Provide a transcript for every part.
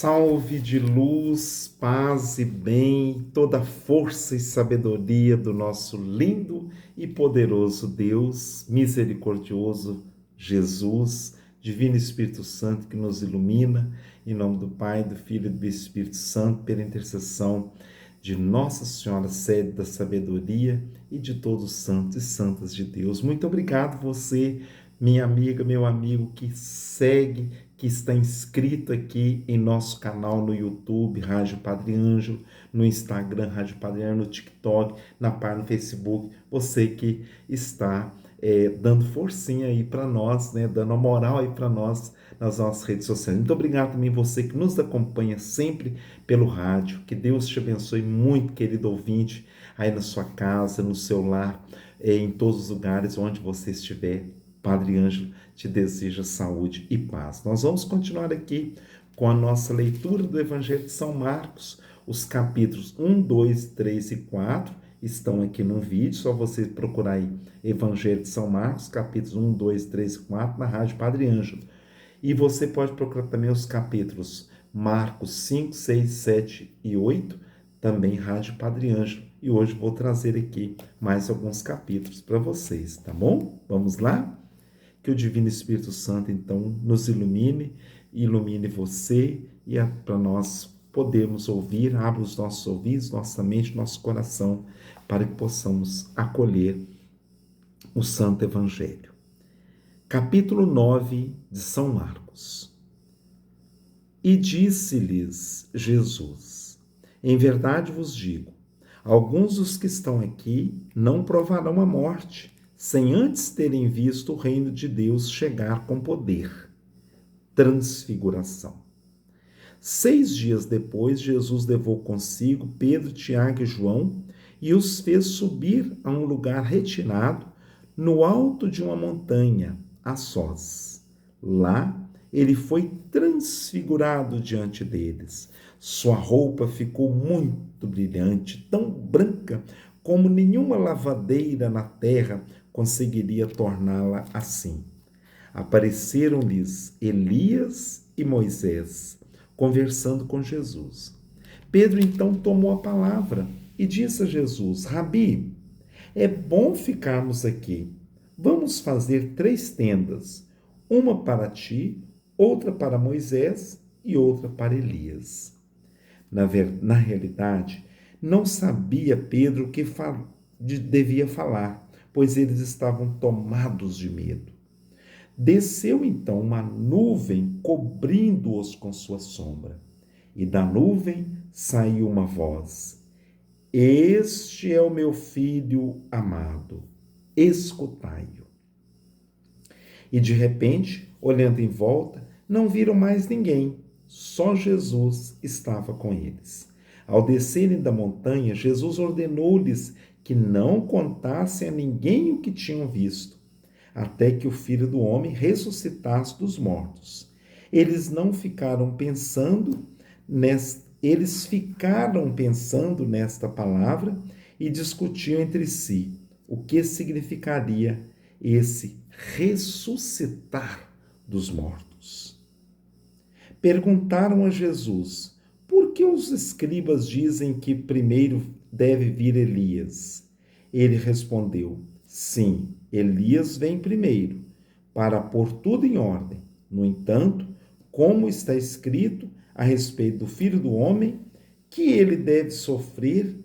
Salve de luz, paz e bem, toda força e sabedoria do nosso lindo e poderoso Deus, misericordioso Jesus, Divino Espírito Santo que nos ilumina, em nome do Pai, do Filho e do Espírito Santo, pela intercessão de Nossa Senhora, sede da sabedoria e de todos os santos e santas de Deus. Muito obrigado você, minha amiga, meu amigo que segue, que está inscrito aqui em nosso canal no YouTube, Rádio Padre Ângelo, no Instagram, Rádio Padre Ângelo, no TikTok, na página no Facebook, você que está dando forcinha aí para nós, né, dando a moral aí para nós nas nossas redes sociais. Muito obrigado também você que nos acompanha sempre pelo rádio. Que Deus te abençoe muito, querido ouvinte, aí na sua casa, no seu lar, em todos os lugares onde você estiver. Padre Ângelo te deseja saúde e paz. Nós vamos continuar aqui com a nossa leitura do Evangelho de São Marcos. Os capítulos 1, 2, 3 e 4 estão aqui no vídeo, só você procurar aí Evangelho de São Marcos, capítulos 1, 2, 3 e 4 na Rádio Padre Ângelo. E você pode procurar também os capítulos Marcos 5, 6, 7 e 8, também Rádio Padre Ângelo. E hoje vou trazer aqui mais alguns capítulos para vocês, tá bom? Vamos lá? Que o Divino Espírito Santo, então, nos ilumine você e para nós podermos ouvir, abra os nossos ouvidos, nossa mente, nosso coração, para que possamos acolher o Santo Evangelho. Capítulo 9 de São Marcos. E disse-lhes Jesus: em verdade vos digo, alguns dos que estão aqui não provarão a morte, sem antes terem visto o reino de Deus chegar com poder. Transfiguração. 6 dias depois, Jesus levou consigo Pedro, Tiago e João e os fez subir a um lugar retirado no alto de uma montanha, a sós. Lá, ele foi transfigurado diante deles. Sua roupa ficou muito brilhante, tão branca como nenhuma lavadeira na terra conseguiria torná-la assim. Apareceram-lhes Elias e Moisés, conversando com Jesus. Pedro então tomou a palavra e disse a Jesus: Rabi, é bom ficarmos aqui. Vamos fazer 3 tendas, uma para ti, outra para Moisés e outra para Elias. Na realidade, não sabia Pedro o que devia falar, pois eles estavam tomados de medo. Desceu então uma nuvem, cobrindo-os com sua sombra, e da nuvem saiu uma voz: Este é o meu filho amado, escutai-o. E de repente, olhando em volta, não viram mais ninguém, só Jesus estava com eles. Ao descerem da montanha, Jesus ordenou-lhes que não contassem a ninguém o que tinham visto, até que o Filho do Homem ressuscitasse dos mortos. Eles ficaram pensando nesta palavra e discutiam entre si o que significaria esse ressuscitar dos mortos. Perguntaram a Jesus: por que os escribas dizem que primeiro deve vir Elias? Ele respondeu: sim, Elias vem primeiro, para pôr tudo em ordem. No entanto, como está escrito a respeito do Filho do Homem, que ele deve sofrer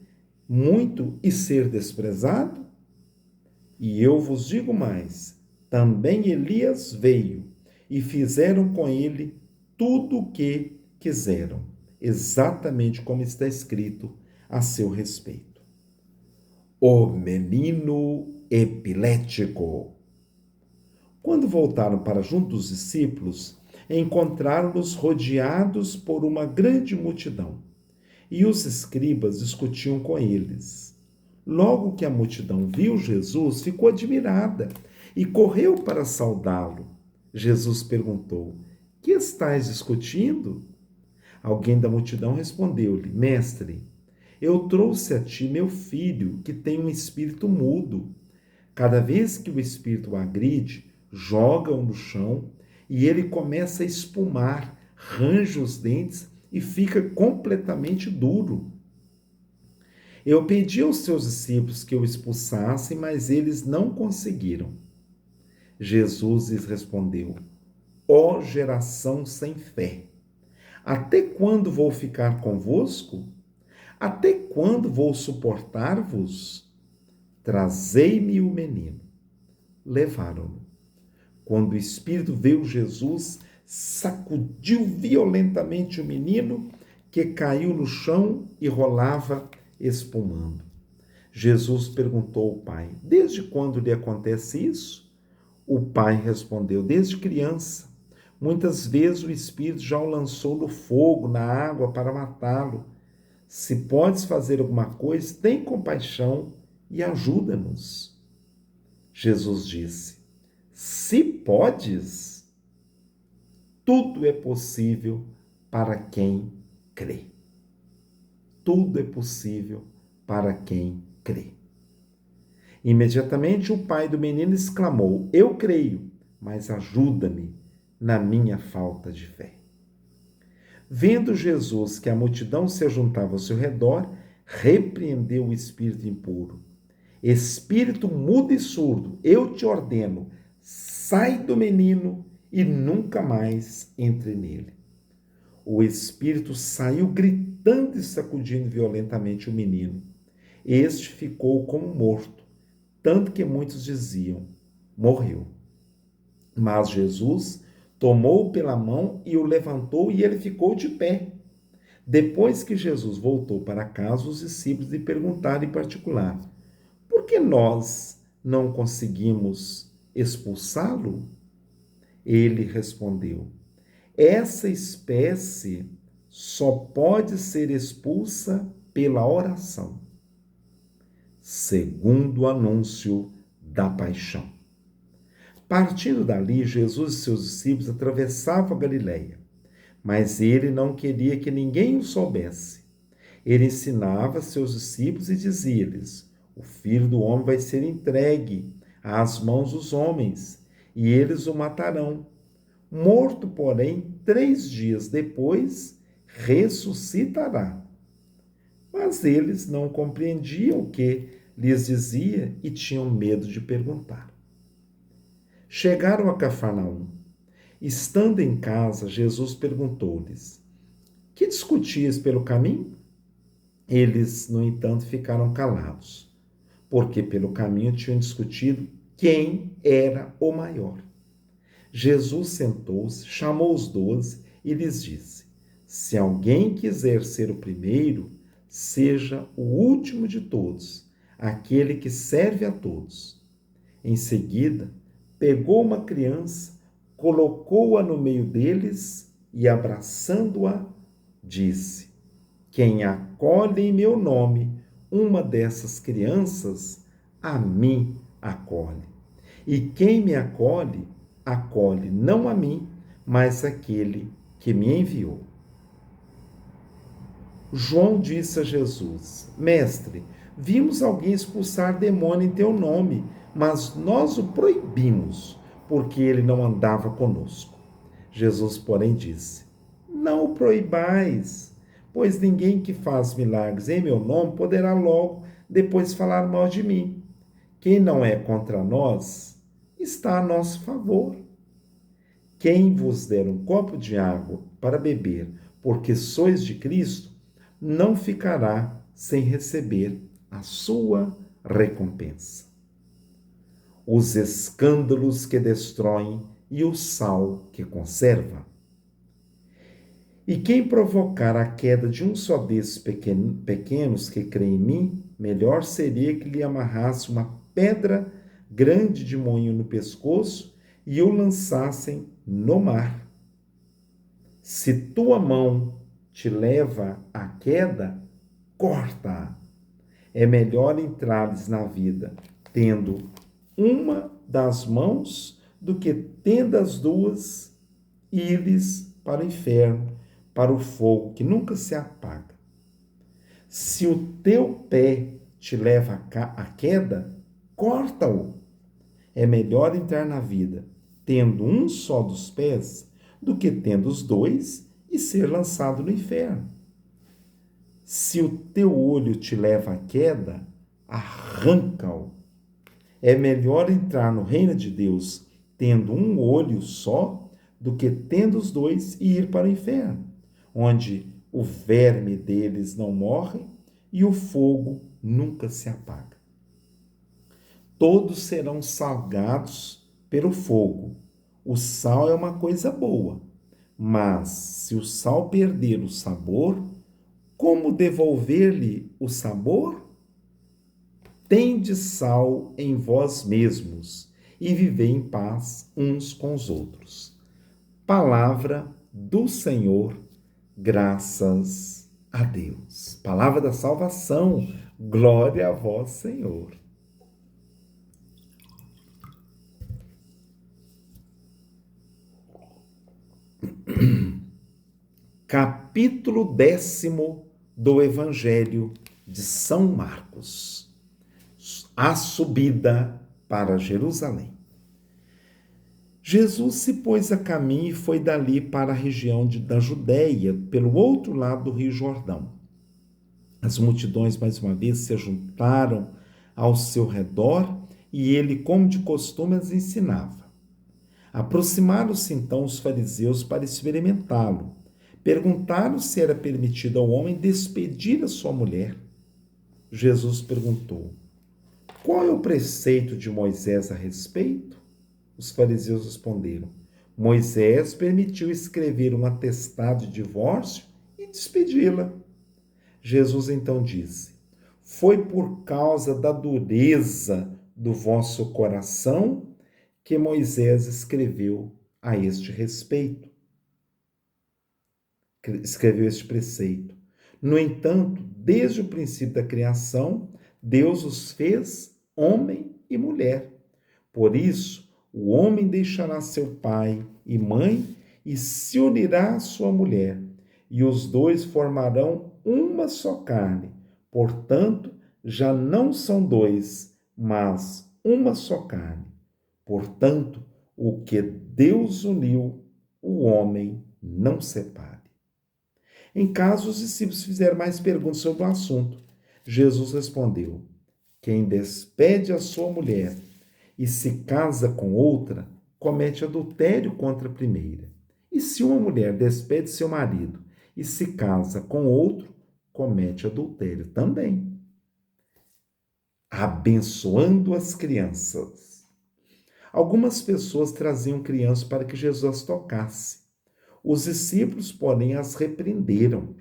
muito e ser desprezado? E eu vos digo mais, também Elias veio, e fizeram com ele tudo o que quiseram, exatamente como está escrito a seu respeito. O menino epilético. Quando voltaram para junto dos discípulos, encontraram-nos rodeados por uma grande multidão, e os escribas discutiam com eles. Logo que a multidão viu Jesus, ficou admirada e correu para saudá-lo. Jesus perguntou: que estais discutindo? Alguém da multidão respondeu-lhe: Mestre, eu trouxe a ti meu filho, que tem um espírito mudo. Cada vez que o espírito o agride, joga-o no chão e ele começa a espumar, range os dentes e fica completamente duro. Eu pedi aos seus discípulos que o expulsassem, mas eles não conseguiram. Jesus lhes respondeu: Ó geração sem fé, até quando vou ficar convosco? Até quando vou suportar-vos? Trazei-me o menino. Levaram-no. Quando o Espírito viu Jesus, sacudiu violentamente o menino, que caiu no chão e rolava espumando. Jesus perguntou ao pai: Desde quando lhe acontece isso? O pai respondeu: Desde criança. Muitas vezes o Espírito já o lançou no fogo, na água, para matá-lo. Se podes fazer alguma coisa, tem compaixão e ajuda-nos. Jesus disse: Se podes, tudo é possível para quem crê. Tudo é possível para quem crê. Imediatamente o pai do menino exclamou: Eu creio, mas ajuda-me na minha falta de fé. Vendo Jesus que a multidão se juntava ao seu redor, repreendeu o espírito impuro. Espírito mudo e surdo, eu te ordeno, sai do menino e nunca mais entre nele. O espírito saiu gritando e sacudindo violentamente o menino. Este ficou como morto, tanto que muitos diziam: morreu. Mas Jesus tomou-o pela mão e o levantou, e ele ficou de pé. Depois que Jesus voltou para casa, os discípulos lhe perguntaram em particular: por que nós não conseguimos expulsá-lo? Ele respondeu: essa espécie só pode ser expulsa pela oração, segundo o anúncio da paixão. Partindo dali, Jesus e seus discípulos atravessavam a Galileia, mas ele não queria que ninguém o soubesse. Ele ensinava seus discípulos e dizia-lhes: o Filho do Homem vai ser entregue às mãos dos homens, e eles o matarão. Morto, porém, 3 dias depois, ressuscitará. Mas eles não compreendiam o que lhes dizia e tinham medo de perguntar. Chegaram a Cafarnaum. Estando em casa, Jesus perguntou-lhes: que discutias pelo caminho? Eles, no entanto, ficaram calados, porque pelo caminho tinham discutido quem era o maior. Jesus sentou-se, chamou os 12 e lhes disse: se alguém quiser ser o primeiro, seja o último de todos, aquele que serve a todos. Em seguida, pegou uma criança, colocou-a no meio deles e, abraçando-a, disse: quem acolhe em meu nome uma dessas crianças, a mim acolhe. E quem me acolhe, acolhe não a mim, mas aquele que me enviou. João disse a Jesus: Mestre, vimos alguém expulsar demônio em teu nome, mas nós o proibimos, porque ele não andava conosco. Jesus, porém, disse: não o proibais, pois ninguém que faz milagres em meu nome poderá logo depois falar mal de mim. Quem não é contra nós, está a nosso favor. Quem vos der um copo de água para beber, porque sois de Cristo, não ficará sem receber a sua recompensa. Os escândalos que destroem e o sal que conserva. E quem provocar a queda de um só desses pequenos que creem em mim, melhor seria que lhe amarrasse uma pedra grande de moinho no pescoço e o lançassem no mar. Se tua mão te leva à queda, corta-a. É melhor entrares na vida tendo uma das mãos do que tendo as duas ires para o inferno, para o fogo que nunca se apaga. Se o teu pé te leva à queda, corta-o. É melhor entrar na vida tendo um só dos pés do que tendo os dois e ser lançado no inferno. Se o teu olho te leva à queda, arranca-o. É melhor entrar no reino de Deus tendo um olho só do que tendo os dois e ir para o inferno, onde o verme deles não morre e o fogo nunca se apaga. Todos serão salgados pelo fogo. O sal é uma coisa boa, mas se o sal perder o sabor, como devolver-lhe o sabor? Tende sal em vós mesmos e vivei em paz uns com os outros. Palavra do Senhor, graças a Deus. Palavra da salvação, glória a vós, Senhor. Capítulo 10º do Evangelho de São Marcos. A subida para Jerusalém. Jesus se pôs a caminho e foi dali para a região da Judéia, pelo outro lado do Rio Jordão. As multidões, mais uma vez, se juntaram ao seu redor e ele, como de costume, as ensinava. Aproximaram-se então os fariseus para experimentá-lo. Perguntaram se era permitido ao homem despedir a sua mulher. Jesus perguntou: qual é o preceito de Moisés a respeito? Os fariseus responderam: Moisés permitiu escrever um atestado de divórcio e despedi-la. Jesus então disse: foi por causa da dureza do vosso coração que Moisés escreveu a este respeito. Escreveu este preceito. No entanto, desde o princípio da criação, Deus os fez homem e mulher. Por isso, o homem deixará seu pai e mãe e se unirá à sua mulher, e os dois formarão uma só carne. Portanto, já não são dois, mas uma só carne. Portanto, o que Deus uniu, o homem não separe. Em caso, os discípulos fizeram mais perguntas sobre o assunto. Jesus respondeu: quem despede a sua mulher e se casa com outra, comete adultério contra a primeira. E se uma mulher despede seu marido e se casa com outro, comete adultério também. Abençoando as crianças. Algumas pessoas traziam crianças para que Jesus as tocasse. Os discípulos, porém, as repreenderam.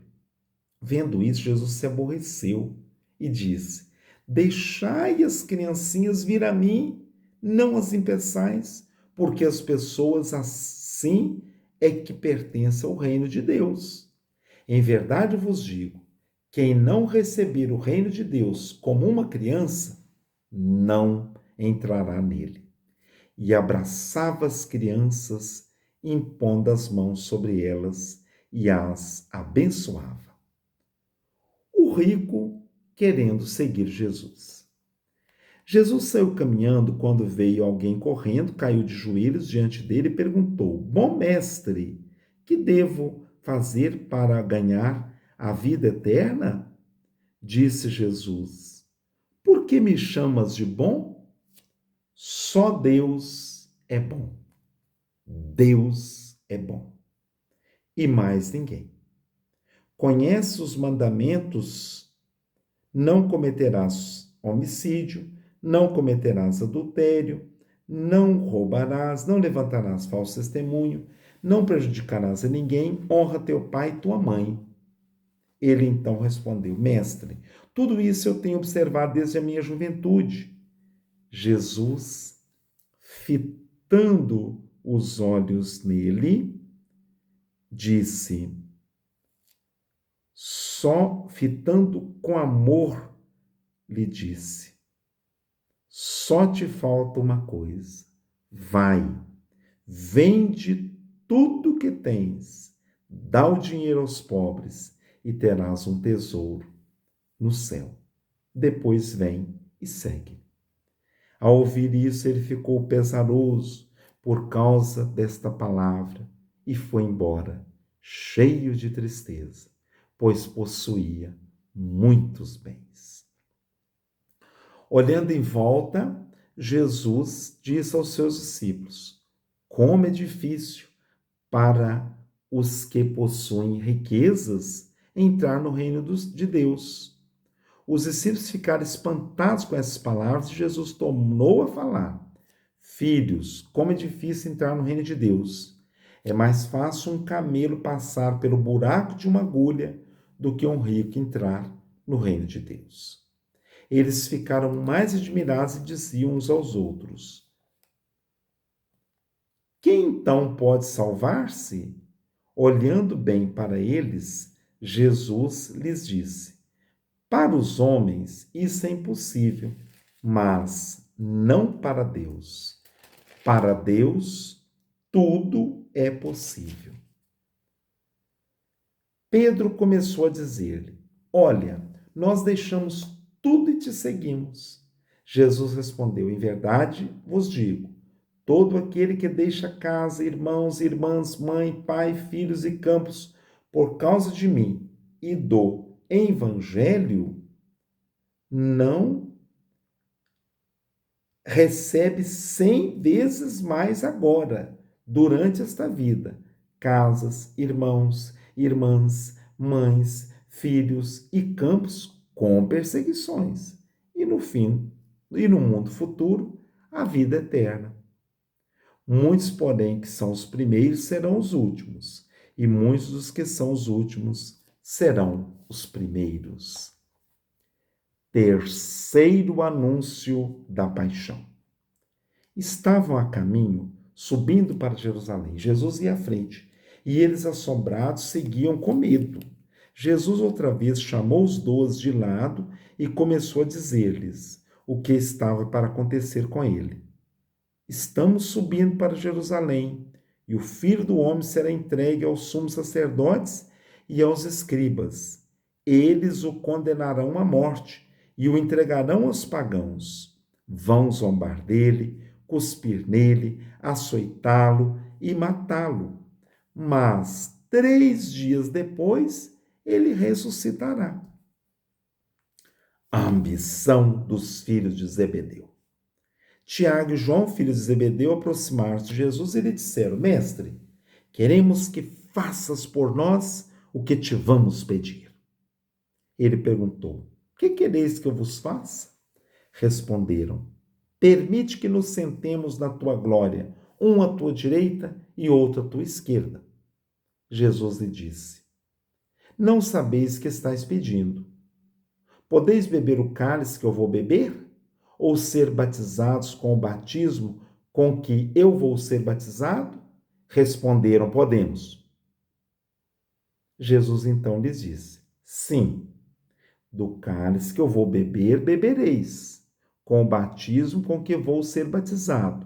Vendo isso, Jesus se aborreceu e disse: deixai as criancinhas vir a mim, não as impeçais, porque as pessoas assim é que pertencem ao reino de Deus. Em verdade vos digo, quem não receber o reino de Deus como uma criança, não entrará nele. E abraçava as crianças, impondo as mãos sobre elas e as abençoava. O rico querendo seguir Jesus. Jesus saiu caminhando quando veio alguém correndo, caiu de joelhos diante dele e perguntou: bom mestre, que devo fazer para ganhar a vida eterna? Disse Jesus: por que me chamas de bom? Só Deus é bom. Deus é bom. E mais ninguém. Conhece os mandamentos: não cometerás homicídio, não cometerás adultério, não roubarás, não levantarás falso testemunho, não prejudicarás a ninguém, honra teu pai e tua mãe. Ele então respondeu: mestre, tudo isso eu tenho observado desde a minha juventude. Jesus, fitando os olhos nele, disse, só fitando com amor, lhe disse: só te falta uma coisa. Vai, vende tudo que tens, dá o dinheiro aos pobres e terás um tesouro no céu. Depois vem e segue. Ao ouvir isso, ele ficou pesaroso por causa desta palavra e foi embora, cheio de tristeza, pois possuía muitos bens. Olhando em volta, Jesus disse aos seus discípulos: como é difícil para os que possuem riquezas entrar no reino de Deus. Os discípulos ficaram espantados com essas palavras e Jesus tornou a falar: filhos, como é difícil entrar no reino de Deus. É mais fácil um camelo passar pelo buraco de uma agulha do que um rico entrar no reino de Deus. Eles ficaram mais admirados e diziam uns aos outros: quem então pode salvar-se? Olhando bem para eles, Jesus lhes disse: para os homens isso é impossível, mas não para Deus. Para Deus tudo é possível. Pedro começou a dizer-lhe: olha, nós deixamos tudo e te seguimos. Jesus respondeu: em verdade vos digo, todo aquele que deixa casa, irmãos, irmãs, mãe, pai, filhos e campos por causa de mim e do evangelho, não recebe 100 vezes mais agora, durante esta vida, casas, irmãos, irmãs, mães, filhos e campos com perseguições. E no fim, e no mundo futuro, a vida eterna. Muitos, porém, que são os primeiros serão os últimos, e muitos dos que são os últimos serão os primeiros. Terceiro anúncio da paixão. Estavam a caminho, subindo para Jerusalém. Jesus ia à frente, e eles, assombrados, seguiam com medo. Jesus outra vez chamou os 12 de lado e começou a dizer-lhes o que estava para acontecer com ele. Estamos subindo para Jerusalém, e o Filho do Homem será entregue aos sumos sacerdotes e aos escribas. Eles o condenarão à morte e o entregarão aos pagãos. Vão zombar dele, cuspir nele, açoitá-lo e matá-lo. Mas 3 dias depois ele ressuscitará. A ambição dos filhos de Zebedeu. Tiago e João, filhos de Zebedeu, aproximaram-se de Jesus e lhe disseram: mestre, queremos que faças por nós o que te vamos pedir. Ele perguntou: que quereis que eu vos faça? Responderam: permite que nos sentemos na tua glória, um à tua direita e outro à tua esquerda. Jesus lhe disse: não sabeis que estáis pedindo. Podeis beber o cálice que eu vou beber? Ou ser batizados com o batismo com que eu vou ser batizado? Responderam: podemos. Jesus então lhes disse: sim, do cálice que eu vou beber, bebereis. Com o batismo com que vou ser batizado,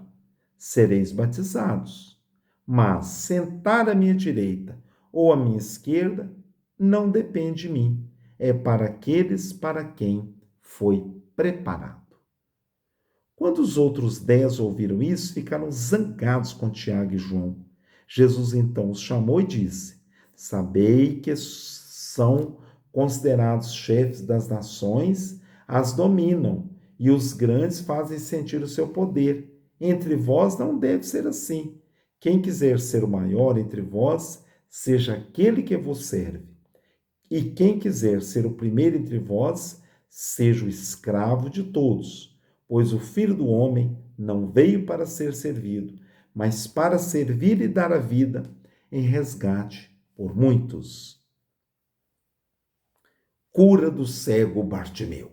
sereis batizados. Mas sentar à minha direita ou à minha esquerda não depende de mim. É para aqueles para quem foi preparado. Quando os outros 10 ouviram isso, ficaram zangados com Tiago e João. Jesus então os chamou e disse: sabei que são considerados chefes das nações, as dominam, e os grandes fazem sentir o seu poder. Entre vós não deve ser assim. Quem quiser ser o maior entre vós, seja aquele que vos serve. E quem quiser ser o primeiro entre vós, seja o escravo de todos. Pois o Filho do Homem não veio para ser servido, mas para servir e dar a vida em resgate por muitos. Cura do cego Bartimeu.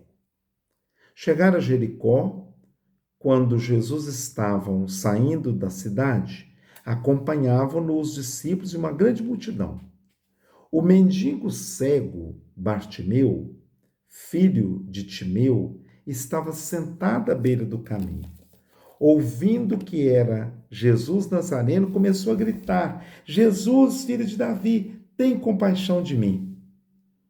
Chegaram a Jericó, quando Jesus estavam saindo da cidade, acompanhavam-no os discípulos e uma grande multidão. O mendigo cego Bartimeu, filho de Timeu, estava sentado à beira do caminho. Ouvindo que era Jesus Nazareno, começou a gritar: Jesus, filho de Davi, tem compaixão de mim.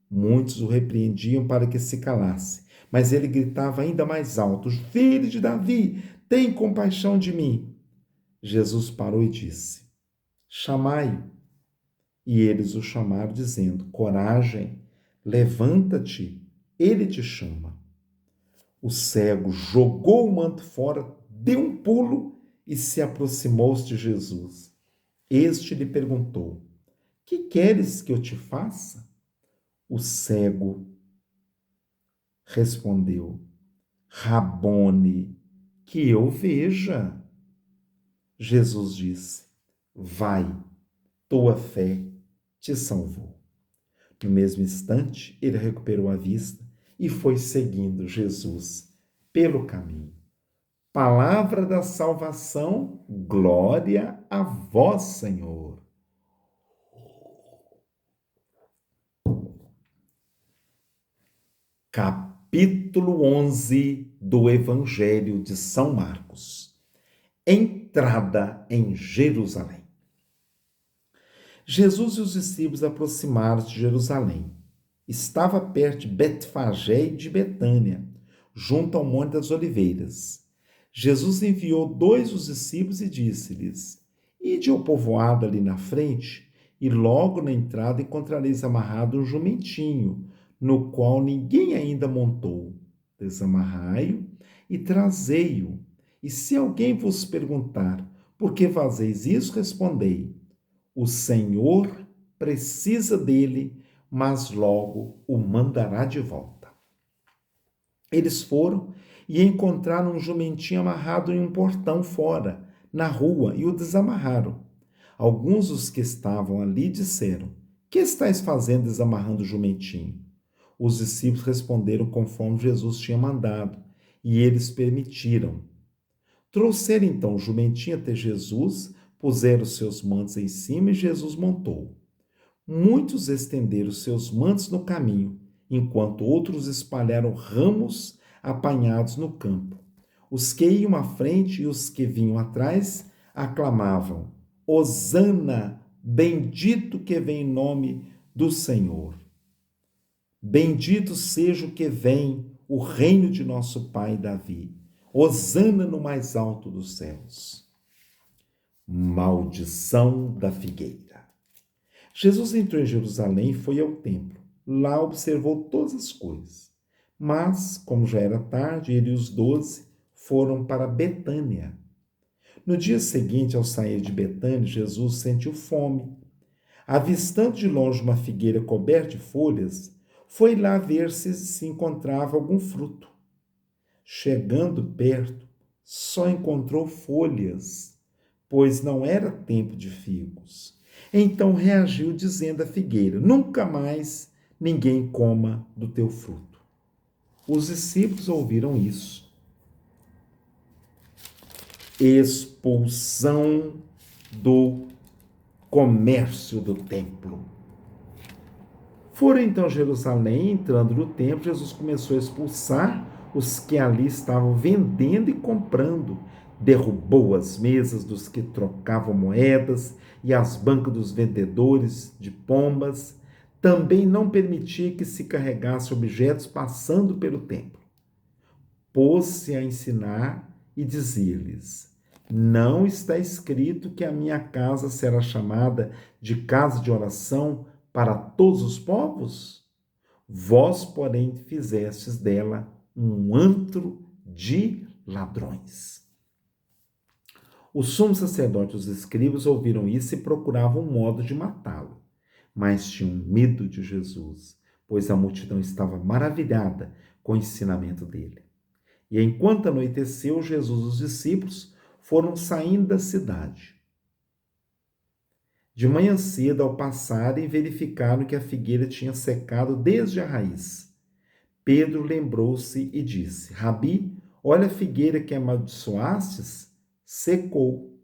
Muitos o repreendiam para que se calasse, mas ele gritava ainda mais alto: Filho de Davi, tem compaixão de mim. Jesus parou e disse: chamai-o. E eles o chamaram, dizendo: Coragem, levanta-te, ele te chama. O cego jogou o manto fora, deu um pulo e se aproximou de Jesus. Este lhe perguntou: Que queres que eu te faça? O cego respondeu: Rabone, que eu veja. Jesus disse: Vai, tua fé te salvou. No mesmo instante, ele recuperou a vista e foi seguindo Jesus pelo caminho. Palavra da salvação, glória a vós, Senhor. Capítulo 11 do Evangelho de São Marcos. Entrada em Jerusalém. Jesus e os discípulos aproximaram-se de Jerusalém. Estava perto de Betfagé e de Betânia, junto ao Monte das Oliveiras. Jesus enviou 2 dos discípulos e disse-lhes: Ide ao povoado ali na frente, e logo na entrada encontrareis amarrado um jumentinho, no qual ninguém ainda montou. Desamarrai-o e trazei-o. E se alguém vos perguntar: Por que fazeis isso? Respondei: O Senhor precisa dele, mas logo o mandará de volta. Eles foram e encontraram um jumentinho amarrado em um portão fora, na rua, e o desamarraram. Alguns dos que estavam ali disseram: Que estáis fazendo desamarrando o jumentinho? Os discípulos responderam conforme Jesus tinha mandado, e eles permitiram. Trouxeram então o jumentinho até Jesus, puseram seus mantos em cima e Jesus montou. Muitos estenderam seus mantos no caminho, enquanto outros espalharam ramos apanhados no campo. Os que iam à frente e os que vinham atrás aclamavam: Hosana, bendito que vem em nome do Senhor. Bendito seja o que vem, o reino de nosso pai Davi. Hosana no mais alto dos céus. Maldição da figueira. Jesus entrou em Jerusalém e foi ao templo. Lá observou todas as coisas. Mas, como já era tarde, ele e os 12 foram para Betânia. No dia seguinte, ao sair de Betânia, Jesus sentiu fome. Avistando de longe uma figueira coberta de folhas, foi lá ver se encontrava algum fruto. Chegando perto, só encontrou folhas, pois não era tempo de figos. Então reagiu dizendo à figueira: Nunca mais ninguém coma do teu fruto. Os discípulos ouviram isso. Expulsão do comércio do templo. Foram então a Jerusalém, entrando no templo, Jesus começou a expulsar os que ali estavam vendendo e comprando. Derrubou as mesas dos que trocavam moedas e as bancas dos vendedores de pombas. Também não permitia que se carregasse objetos passando pelo templo. Pôs-se a ensinar e dizia-lhes: Não está escrito que a minha casa será chamada de casa de oração para todos os povos? Vós, porém, fizestes dela um antro de ladrões. O sumo sacerdote e os escribas ouviram isso e procuravam um modo de matá-lo, mas tinham medo de Jesus, pois a multidão estava maravilhada com o ensinamento dele. E enquanto anoiteceu, Jesus e os discípulos foram saindo da cidade. De manhã cedo, ao passarem, verificaram que a figueira tinha secado desde a raiz. Pedro lembrou-se e disse: Rabi, olha a figueira que amaldiçoastes, secou.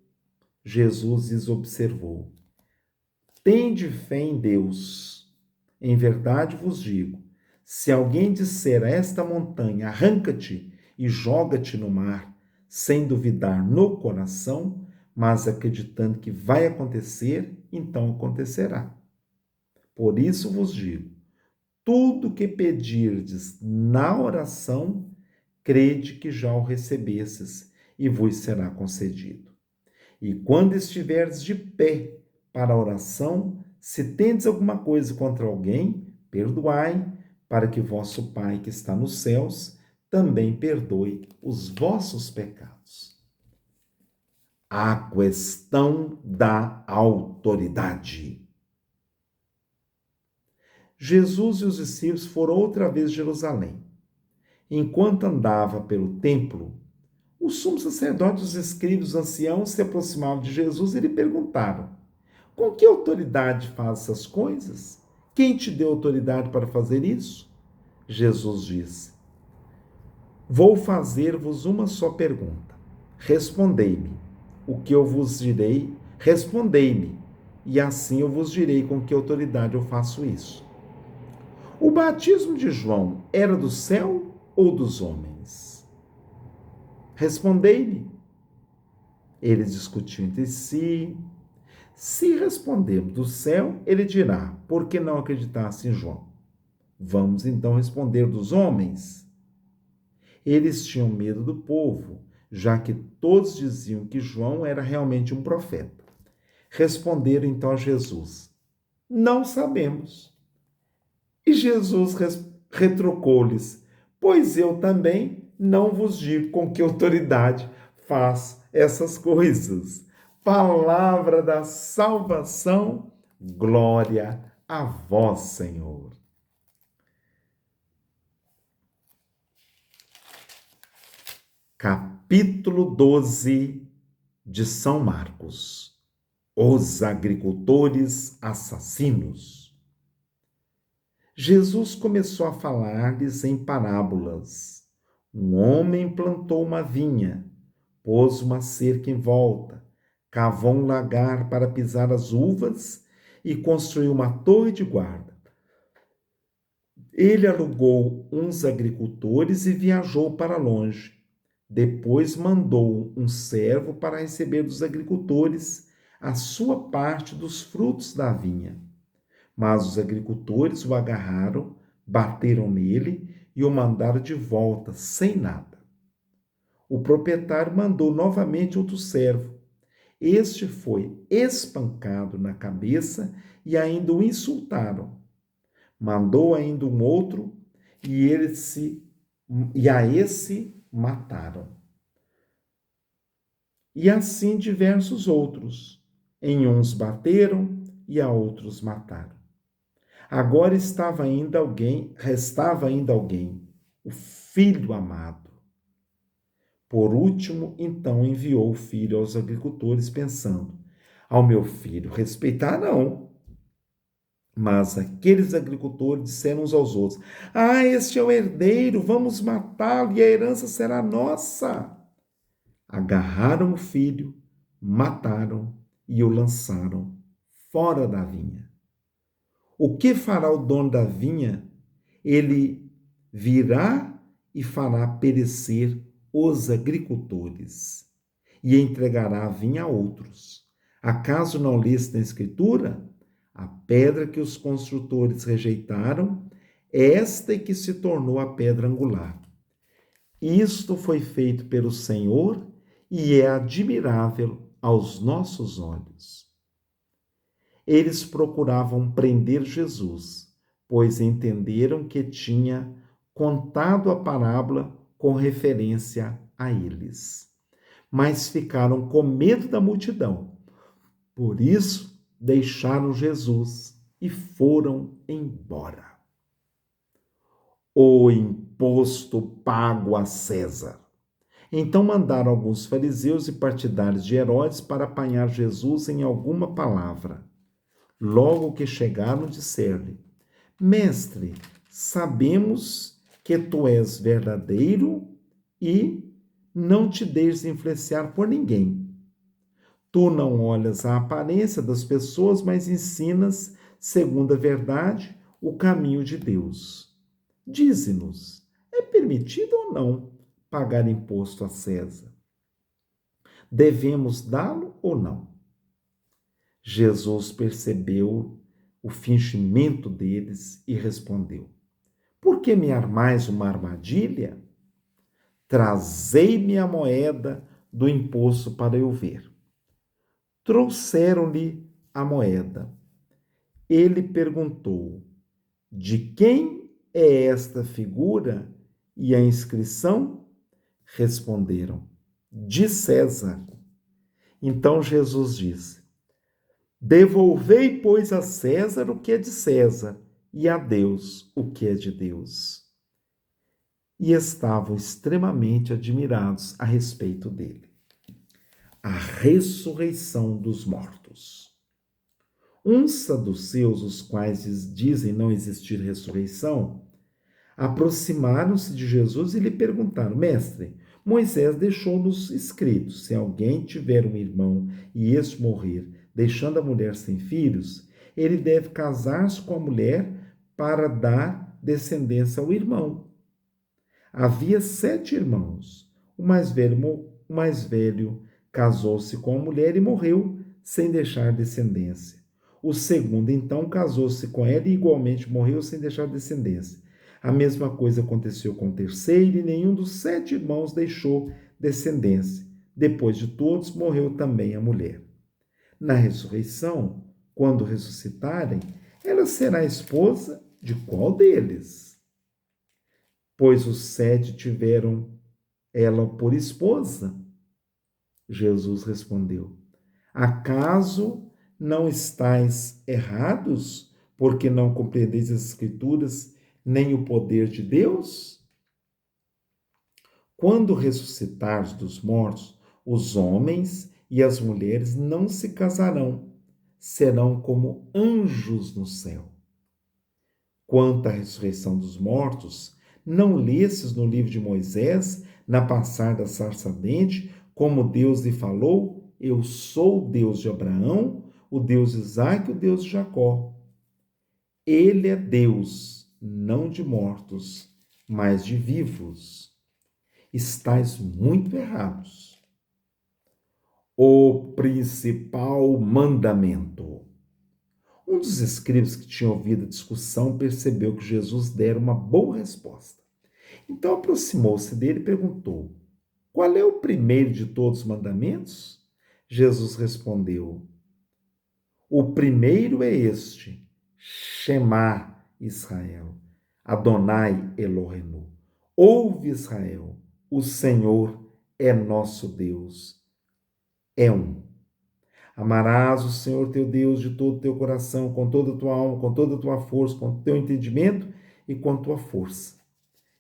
Jesus lhes observou: Tende fé em Deus. Em verdade vos digo, se alguém disser a esta montanha, arranca-te e joga-te no mar, sem duvidar no coração, mas acreditando que vai acontecer, então acontecerá. Por isso vos digo, tudo que pedirdes na oração, crede que já o recebestes e vos será concedido. E quando estiverdes de pé para a oração, Se tendes alguma coisa contra alguém, perdoai, para que vosso Pai que está nos céus também perdoe os vossos pecados. A questão da autoridade. Jesus e os discípulos foram outra vez a Jerusalém. Enquanto andava pelo templo, os sumos sacerdotes, os escribas, os anciãos se aproximavam de Jesus e lhe perguntaram: com que autoridade faz essas coisas? Quem te deu autoridade para fazer isso? Jesus disse: vou fazer-vos uma só pergunta. Respondei-me, o que eu vos direi, respondei-me, e assim eu vos direi com que autoridade eu faço isso. O batismo de João era do céu ou dos homens? Respondei-me. Eles discutiam entre si. Se respondermos do céu, ele dirá: por que não acreditasse em João? Vamos então responder dos homens. Eles tinham medo do povo, já que todos diziam que João era realmente um profeta. Responderam então a Jesus: não sabemos. E Jesus retrucou-lhes: pois eu também não vos digo com que autoridade faz essas coisas. Palavra da salvação, glória a vós, Senhor. Capítulo 12 de São Marcos. Os agricultores assassinos. Jesus começou a falar-lhes em parábolas. Um homem plantou uma vinha, pôs uma cerca em volta, cavou um lagar para pisar as uvas e construiu uma torre de guarda. Ele alugou uns agricultores e viajou para longe. Depois mandou um servo para receber dos agricultores a sua parte dos frutos da vinha. Mas os agricultores o agarraram, bateram nele e o mandaram de volta sem nada. O proprietário mandou novamente outro servo. Este foi espancado na cabeça e ainda o insultaram. Mandou ainda um outro e a esse mataram. E assim diversos outros. Em uns bateram e a outros mataram. Agora restava ainda alguém, o filho amado. Por último, então enviou o filho aos agricultores, pensando: ao meu filho respeitarão. Mas aqueles agricultores disseram uns aos outros: ah, este é o herdeiro, vamos matá-lo e a herança será nossa. Agarraram o filho, mataram e o lançaram fora da vinha. O que fará o dono da vinha? Ele virá e fará perecer os agricultores e entregará a vinha a outros. Acaso não lês na Escritura? A pedra que os construtores rejeitaram, esta é que se tornou a pedra angular. Isto foi feito pelo Senhor e é admirável aos nossos olhos. Eles procuravam prender Jesus, pois entenderam que tinha contado a parábola com referência a eles. Mas ficaram com medo da multidão. Por isso, deixaram Jesus e foram embora. O imposto pago a César. Então mandaram alguns fariseus e partidários de Herodes para apanhar Jesus em alguma palavra. Logo que chegaram, disseram-lhe: mestre, sabemos que tu és verdadeiro e não te deixes influenciar por ninguém. Tu não olhas a aparência das pessoas, mas ensinas, segundo a verdade, o caminho de Deus. Dize-nos, é permitido ou não pagar imposto a César? Devemos dá-lo ou não? Jesus percebeu o fingimento deles e respondeu: por que me armais uma armadilha? Trazei-me a moeda do imposto para eu ver. Trouxeram-lhe a moeda. Ele perguntou: de quem é esta figura e a inscrição? Responderam: de César. Então Jesus disse: devolvei, pois, a César o que é de César, e a Deus o que é de Deus. E estavam extremamente admirados a respeito dele. A ressurreição dos mortos. Uns saduceus, os quais dizem não existir ressurreição, aproximaram-se de Jesus e lhe perguntaram: Mestre, Moisés deixou-nos escrito: se alguém tiver um irmão e este morrer, deixando a mulher sem filhos, ele deve casar-se com a mulher para dar descendência ao irmão. Havia 7 irmãos. O mais velho casou-se com a mulher e morreu sem deixar descendência. O segundo, então, casou-se com ela e igualmente morreu sem deixar descendência. A mesma coisa aconteceu com o terceiro, e nenhum dos 7 irmãos deixou descendência. Depois de todos, morreu também a mulher. Na ressurreição, quando ressuscitarem, ela será esposa de qual deles? Pois os 7 tiveram ela por esposa. Jesus respondeu: acaso não estáis errados, porque não compreendeis as Escrituras, nem o poder de Deus? Quando ressuscitares dos mortos, os homens e as mulheres não se casarão, serão como anjos no céu. Quanto à ressurreição dos mortos, não lestes no livro de Moisés, na passagem da sarça ardente, como Deus lhe falou: eu sou o Deus de Abraão, o Deus de Isaque e o Deus de Jacó. Ele é Deus, não de mortos, mas de vivos. Estais muito errados. O principal mandamento. Um dos escribas que tinha ouvido a discussão percebeu que Jesus dera uma boa resposta. Então aproximou-se dele e perguntou: qual é o primeiro de todos os mandamentos? Jesus respondeu: o primeiro é este: Shema Israel, Adonai Elohenu. Ouve, Israel, o Senhor é nosso Deus, é um. Amarás o Senhor teu Deus de todo o teu coração, com toda a tua alma, com toda a tua força, com o teu entendimento e com a tua força.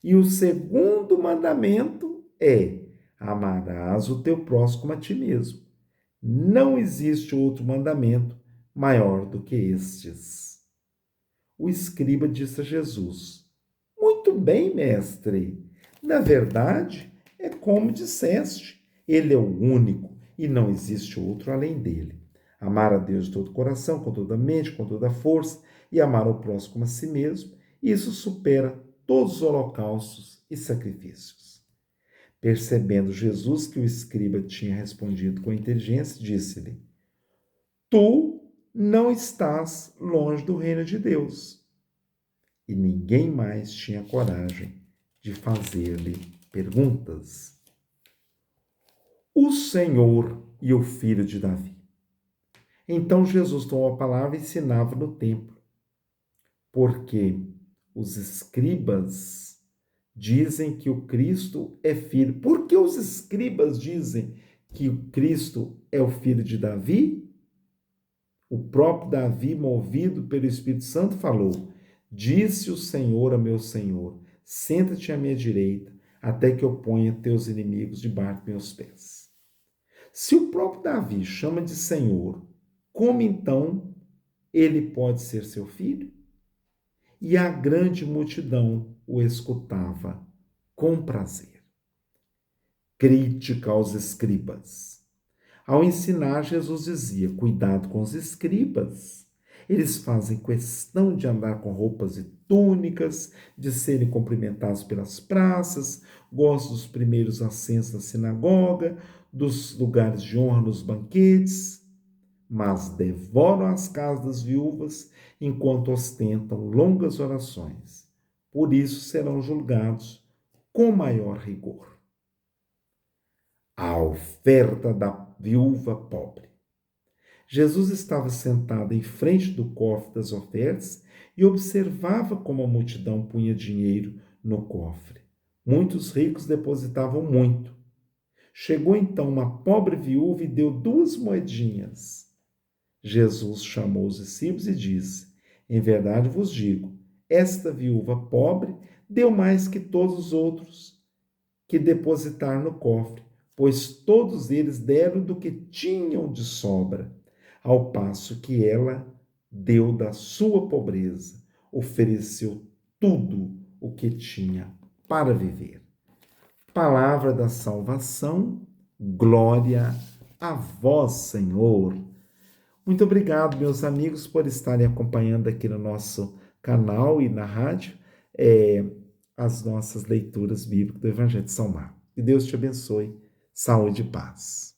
E o segundo mandamento é: amarás o teu próximo como a ti mesmo. Não existe outro mandamento maior do que estes. O escriba disse a Jesus: muito bem, mestre. Na verdade, é como disseste, ele é o único e não existe outro além dele. Amar a Deus de todo o coração, com toda a mente, com toda a força, e amar ao próximo como a si mesmo, isso supera todos os holocaustos e sacrifícios. Percebendo Jesus que o escriba tinha respondido com inteligência, disse-lhe: tu não estás longe do reino de Deus. E ninguém mais tinha coragem de fazer-lhe perguntas. O Senhor e o filho de Davi. Então Jesus tomou a palavra e ensinava no templo, porque os escribas dizem que o Cristo é filho. Por que os escribas dizem que o Cristo é o filho de Davi? O próprio Davi, movido pelo Espírito Santo, falou: disse o Senhor a meu Senhor: senta-te à minha direita, até que eu ponha teus inimigos debaixo de meus pés. Se o próprio Davi chama de Senhor, como então ele pode ser seu filho? E a grande multidão o escutava com prazer. Crítica aos escribas. Ao ensinar, Jesus dizia: cuidado com os escribas. Eles fazem questão de andar com roupas e túnicas, de serem cumprimentados pelas praças, gostam dos primeiros assentos na sinagoga, dos lugares de honra nos banquetes, mas devoram as casas das viúvas enquanto ostentam longas orações. Por isso serão julgados com maior rigor. A oferta da viúva pobre. Jesus estava sentado em frente do cofre das ofertas e observava como a multidão punha dinheiro no cofre. Muitos ricos depositavam muito. Chegou então uma pobre viúva e deu 2 moedinhas. Jesus chamou os discípulos e disse: Em verdade vos digo, esta viúva pobre deu mais que todos os outros que depositaram no cofre, pois todos eles deram do que tinham de sobra, ao passo que ela deu da sua pobreza, ofereceu tudo o que tinha para viver. Palavra da salvação, glória a vós, Senhor. Muito obrigado, meus amigos, por estarem acompanhando aqui no nosso canal e na rádio as nossas leituras bíblicas do Evangelho de São Marcos. Que Deus te abençoe. Saúde e paz.